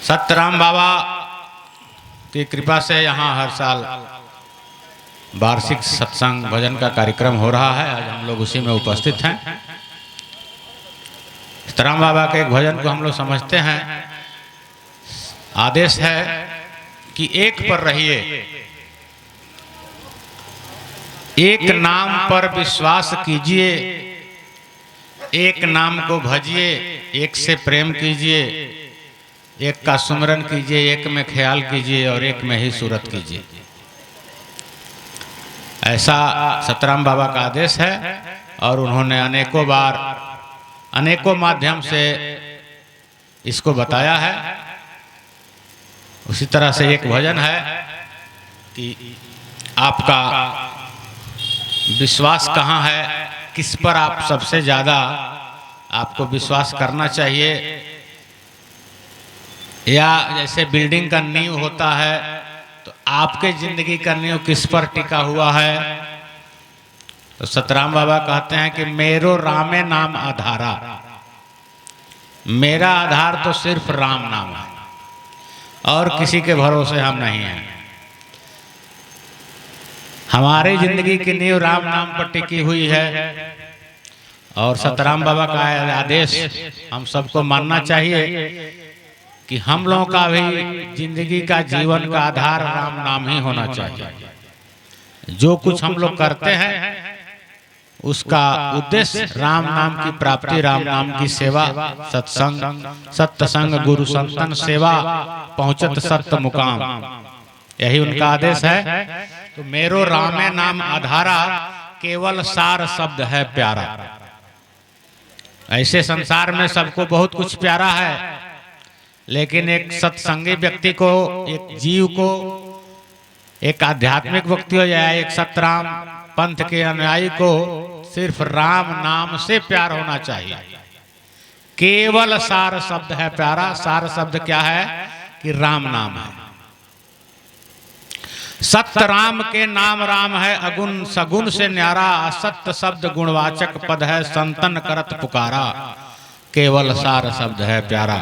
सत्यराम बाबा की कृपा से यहाँ हर साल वार्षिक सत्संग भजन का कार्यक्रम हो रहा है। आज हम लोग उसी में उपस्थित हैं। सत्यराम बाबा के एक भजन को हम लोग समझते हैं। आदेश है कि एक पर रहिए, एक नाम पर विश्वास कीजिए, एक नाम को भजिए, एक से प्रेम कीजिए, एक का सुमरन कीजिए, एक में ख्याल कीजिए और एक में ही सूरत कीजिए। ऐसा सत्यराम बाबा का आदेश है और उन्होंने अनेकों बार अनेकों माध्यम से इसको बताया है। उसी तरह से एक भजन है कि आपका विश्वास कहाँ है, किस पर आप सबसे ज़्यादा आपको विश्वास करना चाहिए, या जैसे बिल्डिंग का नींव होता है तो आपके जिंदगी का नींव किस पर टिका हुआ है। तो सत्यराम बाबा कहते हैं कि मेरो रामे नाम आधारा, मेरा आधार तो सिर्फ राम नाम है और किसी के भरोसे हम नहीं हैं। हमारी जिंदगी की नींव राम नाम पर टिकी हुई है और सत्यराम बाबा का आदेश हम सबको मानना चाहिए कि हम लोगों का भी जिंदगी का जीवन का आधार राम नाम ही होना चाहिए। जो कुछ हम लोग करते हैं उसका उद्देश्य राम नाम की प्राप्ति, राम नाम की सेवा, सत्संग, सत्संग, गुरु संतन सेवा, पहुंचत सत्य मुकाम, यही उनका आदेश है। तो मेरो रामे नाम आधारा, केवल सार शब्द है प्यारा। ऐसे संसार में सबको बहुत कुछ प्यारा है, लेकिन एक सत्संगी व्यक्ति को, एक जीव को, एक आध्यात्मिक व्यक्ति हो जाए, एक सतराम पंथ के अनुयायी को सिर्फ राम नाम से प्यार होना चाहिए। केवल सार शब्द है प्यारा। सार शब्द क्या है कि राम नाम है। सत्य राम के नाम राम है, अगुण सगुण से न्यारा, असत्य शब्द गुणवाचक पद है, संतन करत पुकारा, केवल सार शब्द है प्यारा।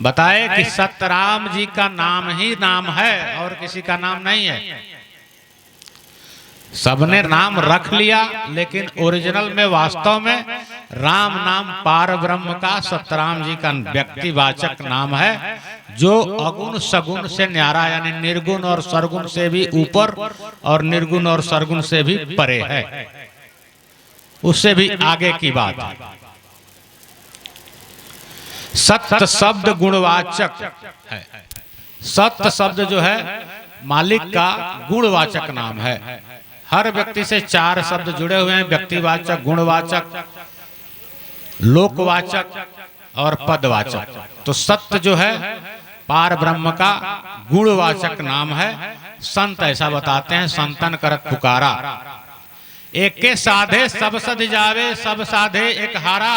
बताए कि सत्यराम जी का नाम ही नाम है और किसी का नाम नहीं है। सबने नाम रख लिया, लेकिन ओरिजिनल में वास्तव में राम नाम पार ब्रह्म का, सत्यराम जी का व्यक्तिवाचक नाम है, जो अगुण सगुण से न्यारा, यानी निर्गुण और सरगुण से भी ऊपर और निर्गुण और सरगुण से भी परे है, उससे भी आगे की बात है। सत्य शब्द गुणवाचक है। सत्य शब्द जो है मालिक का गुणवाचक नाम है। हर व्यक्ति से चार शब्द जुड़े हुए हैं, व्यक्तिवाचक, गुणवाचक, लोकवाचक और पदवाचक। तो सत्य जो है पार ब्रह्म का गुणवाचक नाम है। संत ऐसा बताते हैं, संतन करत पुकारा, एक के साधे सब सध जावे, सब साधे एक हारा,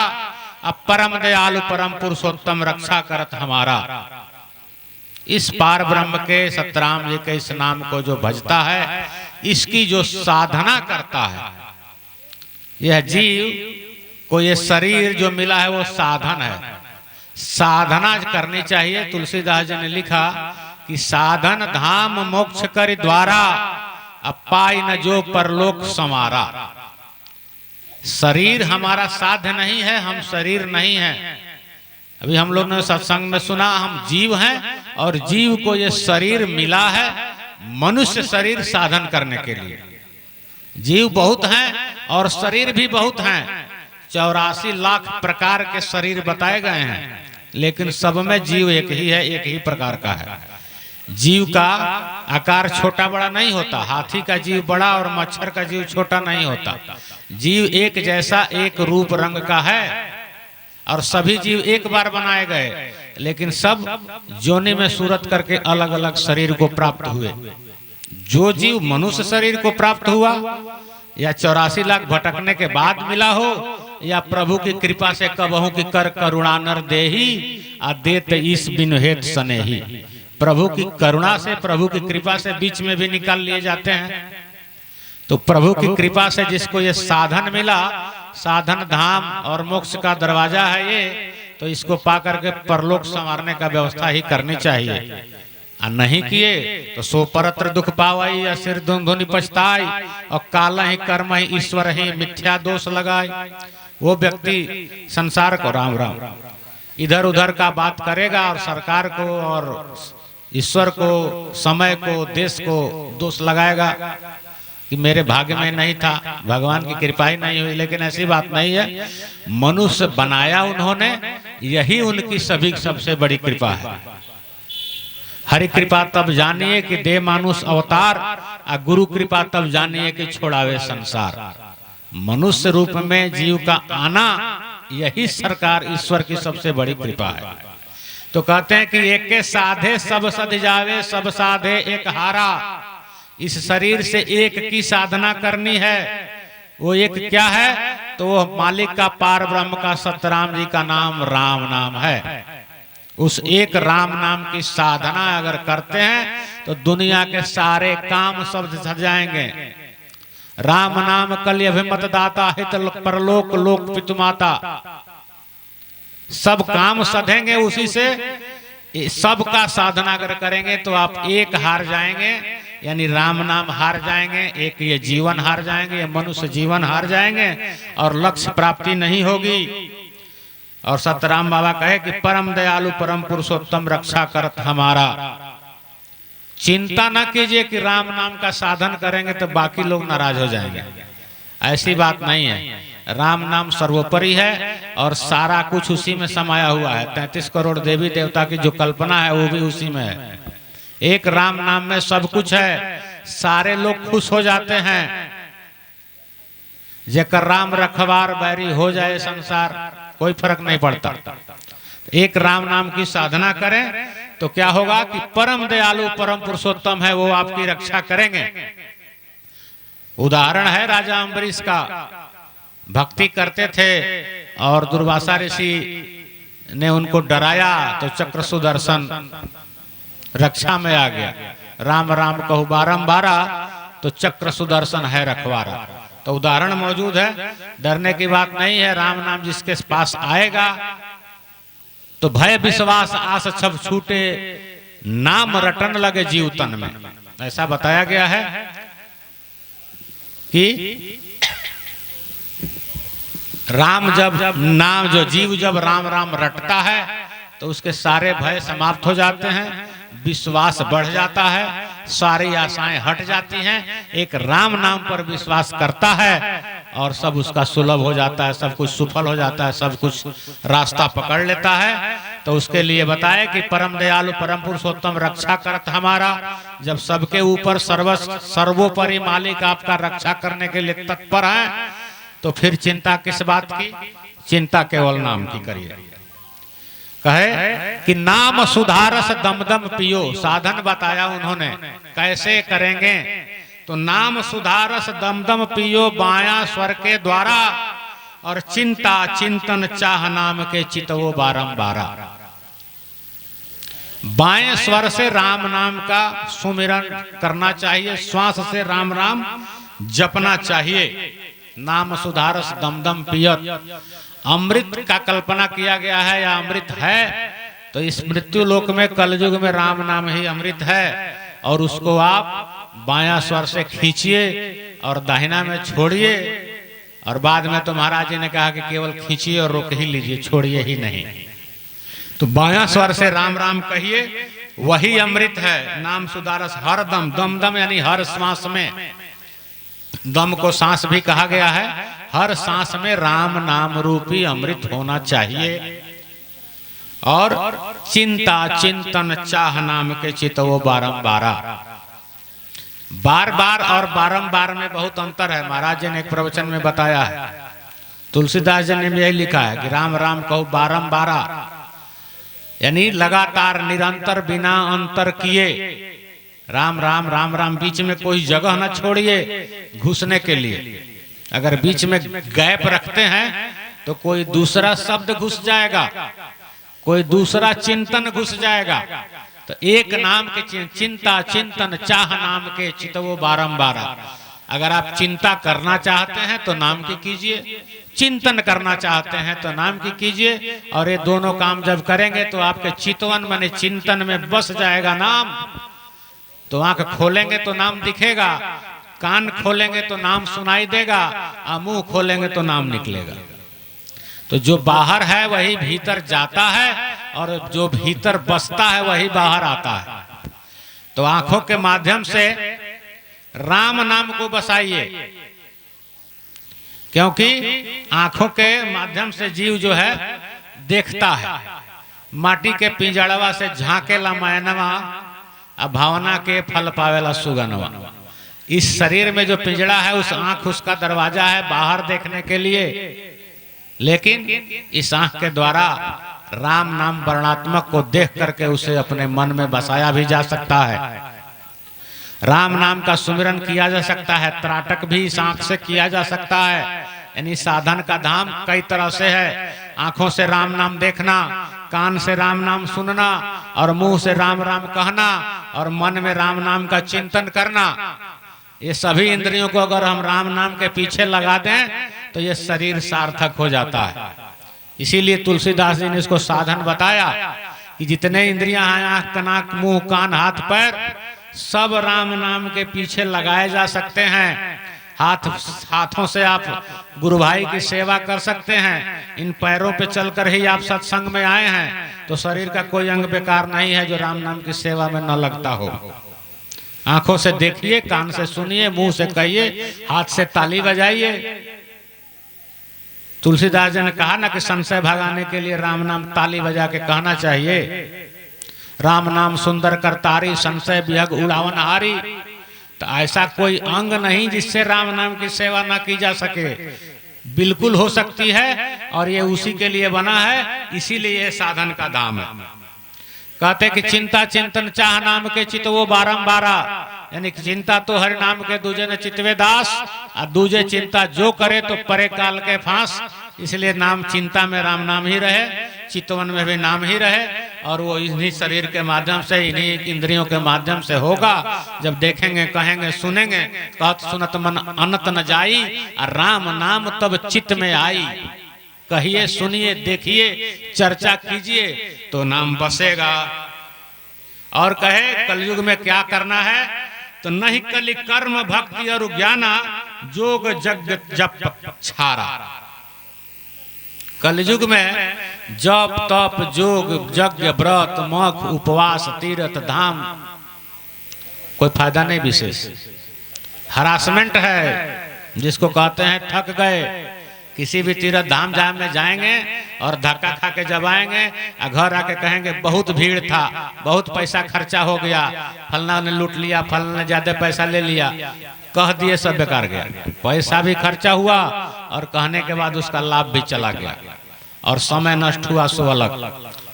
अब परम दयालु परम पुरुषोत्तम रक्षा करत हमारा। इस पार ब्रह्म के सत्यराम जी के इस नाम को जो भजता है, इसकी जो साधना करता है, यह जीव को ये शरीर जो मिला है वो साधन है। साधना करनी चाहिए। तुलसीदास जी ने लिखा कि साधन धाम मोक्ष कर द्वारा, अब पाई न जो परलोक समारा। शरीर हमारा साध्य नहीं है, हम शरीर नहीं हैं। अभी हम लोग ने सत्संग में सुना, हम जीव हैं और जीव को ये शरीर मिला है, मनुष्य शरीर साधन करने के लिए। जीव बहुत हैं और शरीर भी बहुत हैं। 84 लाख प्रकार के शरीर बताए गए हैं, लेकिन सब में जीव एक ही है, एक ही प्रकार का है। जीव का आकार छोटा बड़ा नहीं होता। हाथी का जीव बड़ा और मच्छर का जीव छोटा नहीं होता। जीव एक जैसा, एक रूप रंग का है और सभी जीव एक बार बनाए गए, लेकिन सब जोनि में सूरत करके अलग अलग शरीर को प्राप्त हुए। जो जीव मनुष्य शरीर को प्राप्त हुआ, या 84 लाख भटकने के बाद मिला हो, या प्रभु की कृपा से कबहू की कर करुणा नर देही, आ देत ईस बिनु हेत सनेही। प्रभु की करुणा से, प्रभु की कृपा से बीच में भी निकाल लिए जाते हैं। तो प्रभु की कृपा से जिसको ये साधन मिला, साधन धाम और मोक्ष का दरवाजा है तो इसको पा करके परलोक संवारने का व्यवस्था ही करनी चाहिए। और नहीं किए तो सो परत्र दुख पावाई या सिर धुनि पछताई और काला ही कर्म ही ईश्वर ही मिथ्या दोष लगाए। वो व्यक्ति संसार को राम राम इधर उधर का बात करेगा और सरकार को और ईश्वर को, समय को, देश को दोष लगाएगा कि मेरे भाग्य में नहीं था, भगवान की कृपा ही नहीं हुई। लेकिन ऐसी बात नहीं है, मनुष्य बनाया उन्होंने, यही उनकी सभी सबसे बड़ी कृपा है। हरि कृपा तब जानिए कि दे मानुष अवतार, और गुरु कृपा तब जानिए कि छोड़ावे संसार। मनुष्य रूप में जीव का आना यही सरकार ईश्वर की सबसे बड़ी कृपा है। तो कहते हैं कि एक के साधे सब सध जावे, सब साधे एक हारा। इस शरीर से एक की साधना करनी है। वो एक क्या है? तो वो मालिक का, पार ब्रह्म का, सतराम जी का नाम राम नाम है। उस एक राम नाम की साधना अगर करते हैं तो दुनिया के सारे काम सब सध जाएंगे। राम नाम कलि अभिमत दाता, हित परलोक लोक पितु माता। सब काम सधेंगे उसी से। सबका साधना अगर करेंगे तो आप एक हार जाएंगे, यानी राम नाम हार जाएंगे, एक ये जीवन हार जाएंगे, ये मनुष्य जीवन हार जाएंगे और लक्ष्य प्राप्ति नहीं होगी। और सतराम बाबा कहे कि परम दयालु परम पुरुषोत्तम रक्षा करत हमारा। चिंता न कीजिए कि राम नाम का साधन करेंगे तो बाकी लोग नाराज हो जाएंगे, ऐसी बात नहीं है। राम नाम सर्वोपरि है और सारा कुछ उसी में समाया हुआ है। 33 करोड़ देवी देवता की जो कल्पना है वो भी उसी में है। एक राम नाम में सब कुछ है, सारे लोग खुश हो जाते हैं। जेकर राम रखवार बैरी हो जाए संसार, कोई फर्क नहीं पड़ता। एक राम नाम की साधना करें तो क्या होगा कि परम दयालु परम पुरुषोत्तम है, वो आपकी रक्षा करेंगे। उदाहरण है राजा अम्बरीश का। भक्ति करते थे और दुर्वासा ऋषि ने उनको डराया तो चक्र सुदर्शन रक्षा में आ गया। राम राम कहू बारंबारा तो चक्र सुदर्शन है रखवारा। तो उदाहरण मौजूद है, डरने की बात नहीं है। राम नाम जिसके पास आएगा तो भय विश्वास आस छब छूटे, नाम रटन लगे जीव तन में। ऐसा बताया गया है कि राम जब नाम जो जीव जब राम राम रटता है तो उसके सारे भय समाप्त हो जाते हैं, विश्वास बढ़ जाता है, सारी आशाएं हट जाती हैं। एक राम नाम पर विश्वास करता है और सब उसका सुलभ हो जाता है, सब कुछ सफल हो जाता है, सब कुछ रास्ता पकड़ लेता है। तो उसके लिए बताए कि परम दयालु परम पुरुषोत्तम रक्षा करत हमारा। जब सबके ऊपर सर्वोपरि मालिक आपका रक्षा करने के लिए तत्पर है तो फिर चिंता किस बात की? चिंता केवल नाम की करिए। कहे कि नाम सुधारस दमदम पियो। साधन बताया उन्होंने कैसे करेंगे। तो नाम सुधारस दमदम पियो बाया स्वर के द्वारा, और चिंता चिंतन चाह नाम के चितवो बारंबारा। बाएं स्वर से राम नाम का सुमिरन करना चाहिए, श्वास से राम राम जपना चाहिए। नाम सुधारस दमदम पियत। अमृत का कल्पना किया गया है या अमृत है तो इस मृत्यु लोक में कलयुग में राम नाम ही अमृत है। और उसको आप बायां स्वर से खींचिए और दाहिना में छोड़िए। और बाद में तो महाराज जी ने कहा कि केवल खींचिए और रोक ही लीजिए, छोड़िए ही नहीं। तो बायां स्वर से राम राम कहिए, वही अमृत है। नाम सुधारस हर दम, दम दम यानी हर सांस में। दम को सांस भी कहा गया है। हर सांस में राम नाम रूपी अमृत होना चाहिए। और चिंता चिंतन चाह नाम के चितवो बारंबारा। बार बार और बारंबार में बहुत अंतर है। महाराज जी ने एक प्रवचन में बताया है, तुलसीदास जी ने भी यही लिखा है कि राम राम कहो बारंबारा, यानी लगातार निरंतर बिना अंतर किए। राम राम राम राम, बीच में कोई जगह न छोड़िए घुसने के लिए। अगर बीच में गैप रखते हैं तो कोई दूसरा शब्द घुस जाएगा, कोई दूसरा चिंतन घुस जाएगा। तो एक नाम के चिंता चिंतन चाह नाम के चितवो बारंबारा। अगर आप चिंता करना चाहते हैं तो नाम की कीजिए, चिंतन करना चाहते हैं तो नाम की कीजिए। और ये दोनों काम जब करेंगे तो आपके चितवन माने चिंतन में बस जाएगा नाम। तो आंख खोलेंगे तो नाम दिखेगा, कान खोलेंगे तो नाम सुनाई देगा, और मुंह खोलेंगे तो नाम निकलेगा। तो जो बाहर है वही भीतर जाता है, और जो भीतर बसता है वही बाहर आता है। तो आंखों के माध्यम से राम नाम को बसाइए, क्योंकि आंखों के माध्यम से जीव जो है देखता है। माटी के पिंजड़वा से झांकेला मैनवा, अब भावना के फल पावेला सुगनवा। इस शरीर में जो पिंजड़ा है उस आंख उसका दरवाजा है बाहर देखने के लिए, लेकिन इस आंख के द्वारा राम नाम वर्णात्मक को देख करके उसे अपने मन में बसाया भी जा सकता है। राम नाम का सुमिरन किया जा सकता है, त्राटक भी इस आंख से किया जा सकता है। यानी साधन का धाम कई तरह से है। आंखों से राम नाम देखना, कान से राम नाम सुनना, और मुंह से राम राम कहना, और मन में राम नाम का चिंतन करना। ये सभी इंद्रियों को अगर हम राम नाम के पीछे लगा दें तो ये शरीर सार्थक हो जाता है। इसीलिए तुलसीदास जी ने इसको साधन बताया कि जितने इंद्रियां हैं, आंख, नाक, मुंह, कान, हाथ, पैर, सब राम नाम के पीछे लगाए जा सकते हैं। हाथों से आप गुरु भाई की सेवा कर सकते हैं। इन पैरों पे चलकर ही आप सत्संग में आए हैं, तो शरीर का कोई अंग बेकार नहीं है जो राम नाम की सेवा में न लगता हो। आंखों से देखिए, कान से सुनिए, मुंह से कहिए, हाथ से ताली बजाइए। तुलसीदास जी ने कहा ना कि संशय भगाने के लिए राम नाम ताली बजा के कहना चाहिए। राम नाम सुंदर करतारी, संशय विहग उड़ावन हारी। तो ऐसा कोई अंग नहीं जिससे राम नाम की सेवा ना की जा सके। बिल्कुल हो सकती है, और ये उसी के लिए बना है, इसीलिए ये साधन का धाम है। कहते कि चिंता चिंतन चाह नाम के चितवो बारंबारा, यानी कि चिंता तो हरि नाम के दूजे ने चितवे दास, और दूजे चिंता जो करे तो परे काल के फांस। इसलिए नाम चिंता में राम नाम ही रहे, चितवन में भी नाम ही रहे, और वो इन्हीं शरीर के माध्यम से, इन्हीं इंद्रियों के माध्यम से होगा। जब देखेंगे, कहेंगे, सुनेंगे, कहत सुनत मन अनत न जाई, और राम नाम तब चित्त में आई। कहिए, सुनिए, देखिए, चर्चा कीजिए तो नाम बसेगा। और कहे कलयुग में क्या करना है, तो नहीं कली कर्म भक्ति और ज्ञाना, जोग जग जप छारा। कलयुग में जप तप जोग यज्ञ व्रत मख उपवास तीर्थ धाम कोई फायदा नहीं विशेष। हरासमेंट है, जिसको कहते हैं ठग गए। किसी भी तीर्थ धाम जाम में जाएंगे और धक्का खा के जब आएंगे, घर आके कहेंगे बहुत भीड़ था, बहुत पैसा खर्चा हो गया, फलना ने लूट लिया, फलना ने ज्यादा पैसा ले लिया, कह दिए, सब बेकार गया। पैसा भी खर्चा हुआ और कहने के बाद उसका लाभ भी चला गया और समय नष्ट हुआ, सो अलग।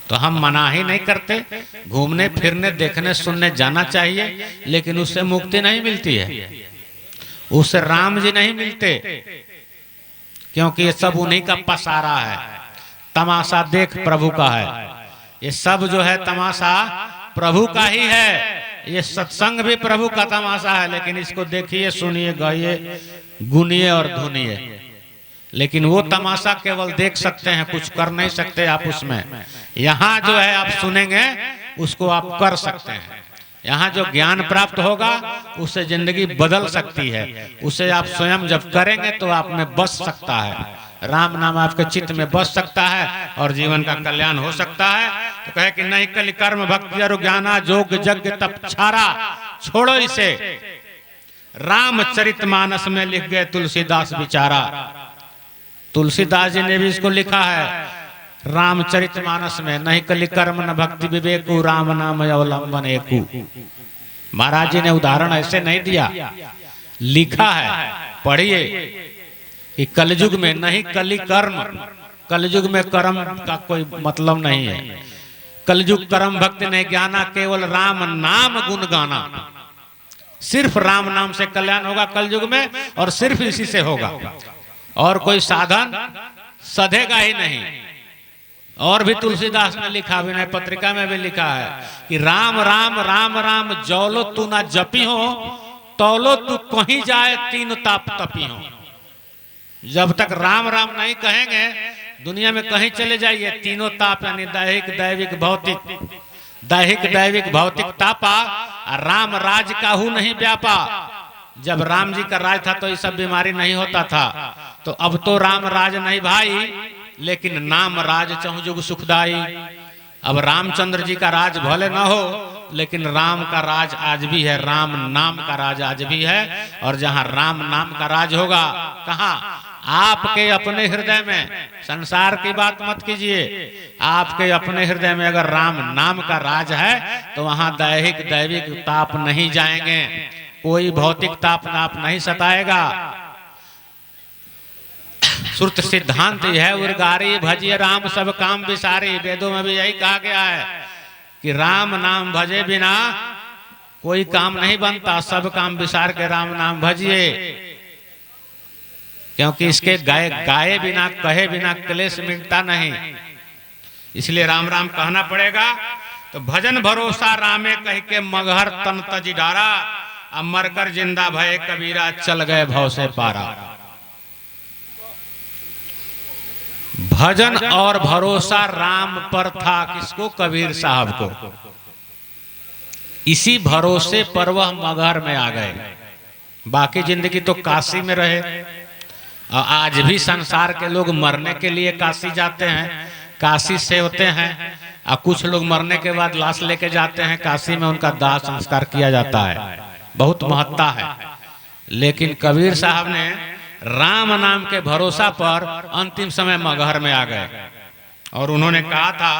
तो हम मना ही नहीं करते, घूमने फिरने देखने सुनने जाना चाहिए, लेकिन उससे मुक्ति नहीं मिलती है, उससे राम जी नहीं मिलते, क्योंकि ये सब उन्हीं का पसारा है। तमाशा देख प्रभु का है, ये सब जो है तमाशा प्रभु का ही है। ये सत्संग भी प्रभु का तमाशा है, लेकिन इसको देखिए, सुनिए, गाइए, गुनिए और धुनिए। लेकिन वो तमाशा केवल देख सकते हैं, कुछ कर नहीं सकते आप उसमें। यहाँ जो है आप सुनेंगे, उसको आप कर सकते हैं। यहाँ जो ज्ञान प्राप्त होगा उससे जिंदगी बदल सकती है, उसे आप स्वयं जब करेंगे तो आप में बस सकता है, राम नाम आपके चित्त में बस सकता है और जीवन का कल्याण हो सकता है। तो कहे कि नहीं कल कर्म भक्ति और ज्ञाना जोग यज्ञ तप छारा, छोड़ो इसे। रामचरितमानस में लिख गए तुलसीदास बिचारा। तुलसीदास जी ने भी इसको लिखा है रामचरितमानस में, नहीं कली कर्म न भक्ति विवेकु, राम नाम अवलंबन एकु। महाराज जी ने उदाहरण ऐसे नहीं दिया, लिखा है, पढ़िए कि कलयुग में नहीं कली कर्म, कलयुग में कर्म का कोई मतलब नहीं है। कलयुग कर्म भक्ति नहीं ज्ञाना, केवल राम नाम गुण गाना। सिर्फ राम नाम से कल्याण होगा कलयुग में, और सिर्फ इसी से होगा, और कोई साधन सधेगा ही नहीं। और भी तुलसीदास ने लिखा, विनय पत्रिका में भी लिखा है कि राम राम राम राम जौलो तू ना जपी हो तौलो तू कहीं जाए तीन ताप तपी हो। जब तक राम राम नहीं कहेंगे दुनिया में कहीं चले जाइए, तीनों ताप यानी दैहिक दैविक भौतिक, दैहिक दैविक भौतिक तापा, राम राज काहू नहीं व्यापा। जब राम जी का राज था तो ये सब बीमारी नहीं होता था। तो अब तो राम राज नहीं भाई, लेकिन नाम राज चहुजुग सुखदाई। अब रामचंद्र जी का राज भले न हो, लेकिन राम का राज आज भी है, राम नाम का राज आज भी है। और जहां राम नाम का राज होगा, कहां? आपके अपने हृदय में। संसार की बात मत कीजिए, आपके अपने हृदय में अगर राम नाम का राज है तो वहां दैहिक दैविक ताप नहीं जाएंगे, कोई भौतिक ताप नाप नहीं सताएगा। श्रुत सिद्धांत है उर्गारी भजिए राम सब काम विसारी। वेदों में भी यही कहा गया है कि राम नाम भजे बिना कोई काम नहीं बनता, सब काम विसार के राम नाम भजिए। क्योंकि इसके गाए बिना कहे बिना क्लेश मिटता नहीं, इसलिए राम राम कहना पड़ेगा। तो भजन भरोसा रामे कह के मगहर तन तज डारा, अब मरकर जिंदा भय कबीरा चल गए भव से पारा। भजन और भरोसा राम पर था, किसको? कबीर साहब को। इसी भरोसे पर वह मगहर में आ गए। बाकी जिंदगी तो काशी में रहे, और आज भी संसार के लोग मरने के लिए काशी जाते हैं, काशी से होते हैं। और कुछ लोग मरने के बाद लाश लेके जाते हैं काशी में, उनका दाह संस्कार किया जाता है, बहुत महत्ता है। लेकिन कबीर साहब ने राम नाम के भरोसा पर अंतिम समय मगहर में आ गए। और उन्होंने कहा था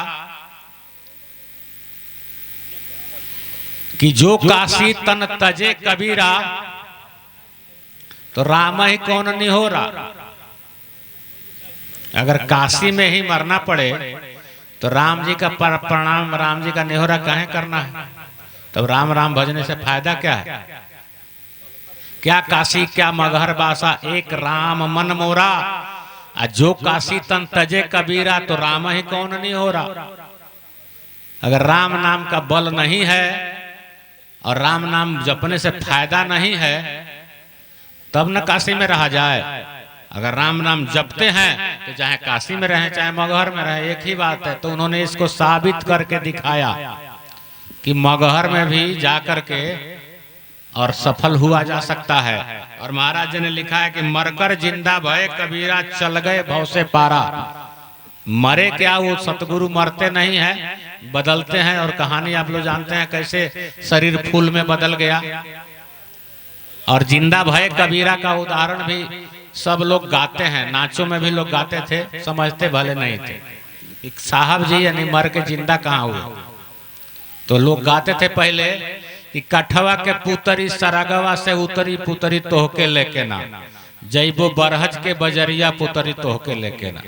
कि जो काशी तन तजे कबीरा, तो राम ही कौन नहीं हो रहा। अगर काशी में ही मरना पड़े तो राम जी का प्रणाम, राम जी का निहोरा काहे करना है? तब राम राम भजने से फायदा क्या है? क्या काशी क्या मगहर बासा, एक राम मन मोरा। जो काशी तन तजे कबीरा, तो राम ही कौन नहीं हो रहा। अगर राम नाम का बल नहीं है और राम नाम जपने से फायदा नहीं है, तब न काशी में रहा जाए। अगर राम नाम जपते हैं तो चाहे काशी में रहें चाहे मगहर में रहें, एक ही बात है। तो उन्होंने इसको साबित करके दिखाया कि मगहर में भी जाकर के और सफल हुआ जा सकता है। और महाराज जी ने लिखा है कि मरकर जिंदा भय कबीरा चल गए भव से पारा। मरे क्या, वो सतगुरु मरते नहीं है, बदलते हैं। और कहानी आप लोग जानते हैं कैसे शरीर फूल में बदल गया। और जिंदा भय कबीरा का उदाहरण भी सब लोग गाते हैं, नाचों में भी लोग गाते थे, समझते भले नहीं थे। एक साहब जी यानी मर के जिंदा कहाँ हुए, तो लोग गाते थे पहले कि कठवा के पुतरी सरगवा से उतरी पुतरी तोहके लेके ना, जैबो बरहज के बजरिया पुतरी तोहके लेके ना।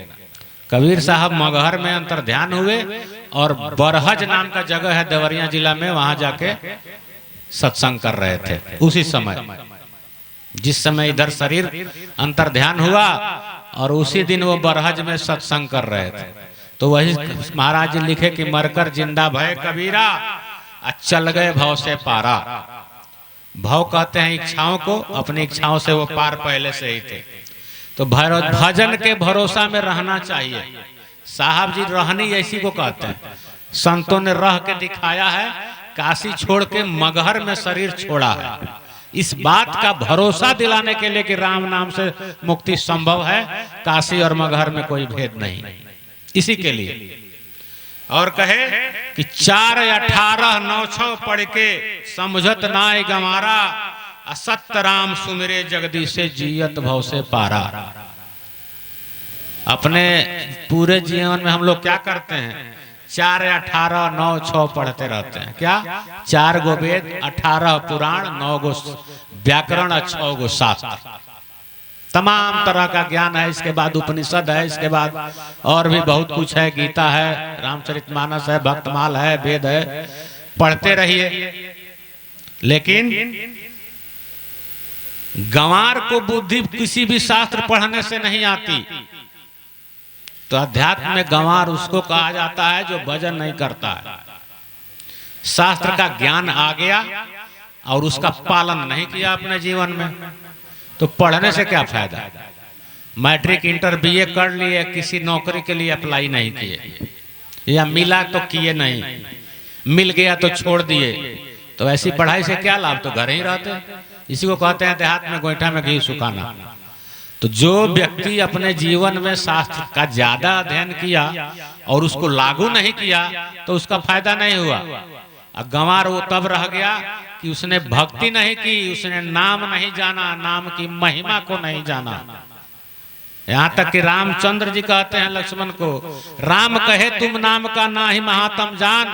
कबीर साहब मगहर में अंतर ध्यान हुए और बरहज नाम का जगह है देवरिया जिला में, वहां जाके सत्संग कर रहे थे। उसी समय जिस समय इधर शरीर अंतर ध्यान हुआ और उसी दिन वो बरहज में सत्संग कर रहे थे। तो वही महाराज जी लिखे कि मरकर जिंदा भय कबीरा चल गए भव से पारा। भव कहते हैं इच्छाओं को, अपनी इच्छाओं से वो पार पहले से ही थे। तो भजन के भरोसा में रहना चाहिए। साहब जी रहनी ऐसी को कहते हैं, संतों ने रह के दिखाया है। काशी छोड़ के मगहर में शरीर छोड़ा है, इस बात का भरोसा दिलाने के लिए कि राम नाम से मुक्ति संभव है। काशी और मगहर में कोई भेद नहीं, इसी के लिए। और कहे कि 4 18 9 6 पढ़ के समझत नाय गमारा, असत्य राम सुमिरे जगदीश से जियत भव से पारा। अपने पूरे जीवन में हम लोग क्या करते हैं? 4 18 9 6 पढ़ते रहते हैं। क्या? 4 गो वेद, 18 पुराण, 9 गो व्याकरण, 6 गो शास्त्र, तमाम तरह का ज्ञान है। इसके बाद उपनिषद है, इसके बाद और भी बहुत कुछ है, गीता है, रामचरितमानस है, भक्तमाल है, वेद है, पढ़ते रहिए। लेकिन गंवार को बुद्धि किसी भी शास्त्र पढ़ने से नहीं आती। तो अध्यात्म में गंवार उसको कहा जाता है जो भजन नहीं करता है। शास्त्र का ज्ञान आ गया और उसका पालन नहीं किया अपने जीवन में, तो पढ़ने से क्या फायदा। मैट्रिक इंटर बीए कर लिए, किसी नौकरी के लिए अप्लाई नहीं किए, या मिला तो किए नहीं, मिल गया तो छोड़ दिए, तो ऐसी पढ़ाई से क्या लाभ, तो घर ही रहते। इसी को कहते हैं देहात में गोईठा में घी सुखाना। तो जो व्यक्ति अपने जीवन में शास्त्र का ज्यादा अध्ययन किया और उसको लागू नहीं किया तो उसका फायदा नहीं हुआ। गंवार वो तब रह गया कि उसने भक्ति नहीं की, उसने नाम नहीं जाना, नाम की महिमा को नहीं जाना। यहाँ तक कि रामचंद्र जी कहते हैं लक्ष्मण को, राम कहे तुम नाम का ना ही महात्म जान,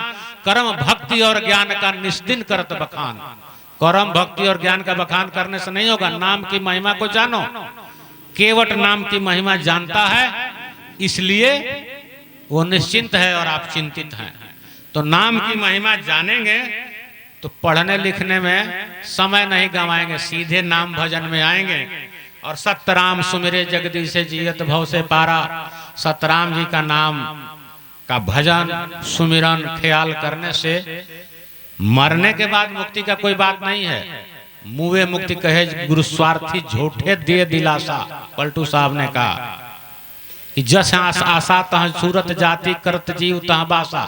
कर्म भक्ति और ज्ञान का निस्दिन करत बखान। कर्म भक्ति और ज्ञान का बखान करने से नहीं होगा, नाम की महिमा को जानो। केवट नाम की महिमा जानता है, इसलिए वो निश्चिंत है और आप चिंतित हैं। तो नाम की महिमा जानेंगे तो पढ़ने लिखने में समय नहीं गंवाएंगे, सीधे नाम भजन में आएंगे। और सतराम सुमिरे जगदीश जियत भव से पारा, सतराम जी का नाम का भजन सुमिरन ख्याल करने से मरने के बाद मुक्ति का कोई बात नहीं है। मुवे मुक्ति कहे गुरु स्वार्थी झूठे दे दिलासा, पलटू साहब ने कहा कि जस आशा तह सूरत जाति करत जीव तह बासा।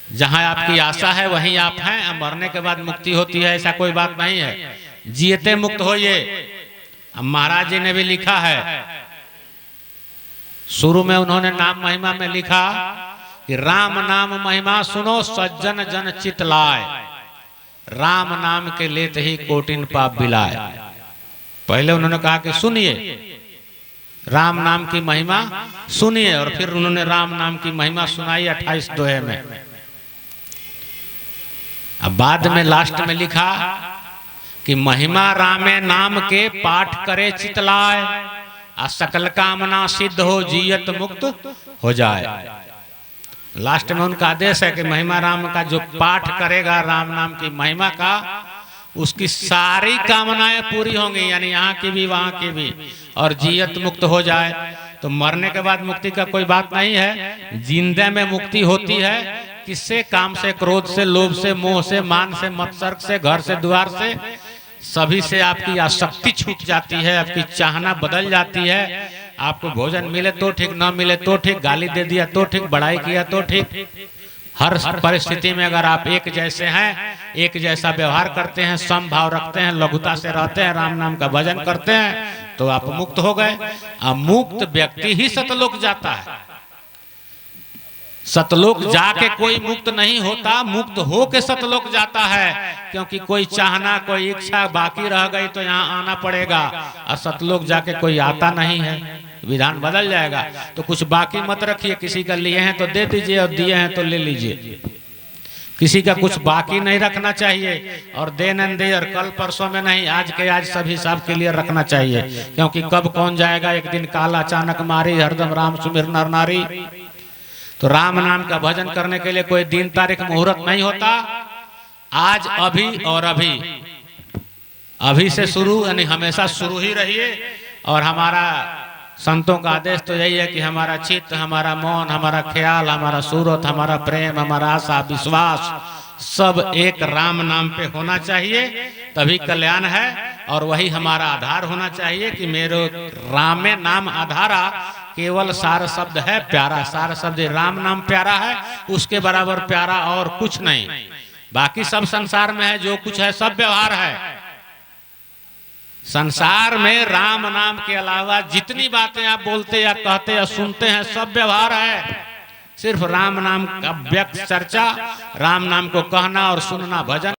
जहां आपकी आशा है वहीं आप हैं, मरने के बाद मुक्ति होती है ऐसा कोई बात नहीं है। जियते मुक्त होइए। महाराज जी ने भी लिखा है, शुरू में उन्होंने नाम महिमा में लिखा कि राम नाम महिमा सुनो सज्जन जन चित लाए, राम नाम के लेते ही कोटिन पाप बिलाए। पहले उन्होंने कहा कि सुनिए राम नाम की महिमा सुनिए, और फिर उन्होंने राम नाम की महिमा सुनाई 28 दोहे में। अब बाद में लास्ट में लिखा कि महिमा रामे नाम के पाठ करे चितलाए, आ सकल कामना सिद्ध हो जियत मुक्त हो जाए। लास्ट में उनका आदेश है कि महिमा राम का जो पाठ करेगा, राम नाम की महिमा का, उसकी सारी कामनाएं पूरी होंगी, यानी यहाँ की भी वहां की भी, और जियत मुक्त हो जाए। तो मरने के बाद मुक्ति का कोई बात नहीं है, जिंदे में मुक्ति होती है। किससे? काम से, क्रोध से, लोभ से, मोह से, मान से, मत्सर्ग से, घर से, द्वार से, सभी से आपकी आसक्ति छूट जाती है, आपकी चाहना बदल जाती है। आपको भोजन मिले तो ठीक, न मिले तो ठीक, गाली दे दिया तो ठीक, बड़ाई किया तो ठीक, हर परिस्थिति में अगर आप एक जैसे हैं, एक जैसा व्यवहार करते हैं, समभाव रखते हैं, लघुता से रहते हैं, राम नाम का भजन करते हैं, तो आप मुक्त हो गए। अमुक्त व्यक्ति ही सतलोक जाता है। सतलोक जाके कोई मुक्त नहीं होता, मुक्त हो के सतलोक जाता है। क्योंकि कोई चाहना, कोई इच्छा बाकी रह गई तो यहाँ आना पड़ेगा, और सतलोक जाके कोई आता नहीं है, विधान बदल जाएगा। तो कुछ बाकी मत रखिए, किसी का लिए हैं तो दे दीजिए और दिए हैं तो ले लीजिए। किसी का कुछ बाकी नहीं रखना चाहिए, और दे न दे, और कल परसों में नहीं, आज के आज सभी सबके लिए रखना चाहिए। क्योंकि कब कौन जाएगा, एक दिन काल अचानक मारी, हरदम राम सुमिर नर नारी। तो राम नाम का भजन करने के लिए कोई दिन तारीख मुहूर्त नहीं होता। आज, अभी और अभी, अभी से शुरू, यानी हमेशा शुरू ही रहिए। और हमारा संतों का आदेश तो यही है कि हमारा चित्त, हमारा मौन, हमारा ख्याल, हमारा सूरत, हमारा प्रेम, हमारा आशा, विश्वास सब एक राम नाम पे होना चाहिए, तभी कल्याण है। और वही हमारा आधार होना चाहिए कि मेरे रामे नाम आधारा। केवल सार शब्द है प्यारा, सार शब्द राम नाम प्यारा है, उसके बराबर प्यारा और कुछ नहीं। बाकी सब संसार में है, जो कुछ है सब व्यवहार है। संसार में राम नाम के अलावा जितनी बातें आप बोलते या कहते या सुनते हैं सब व्यवहार है। सिर्फ राम नाम का व्यक्त चर्चा, राम नाम को कहना और सुनना, भजन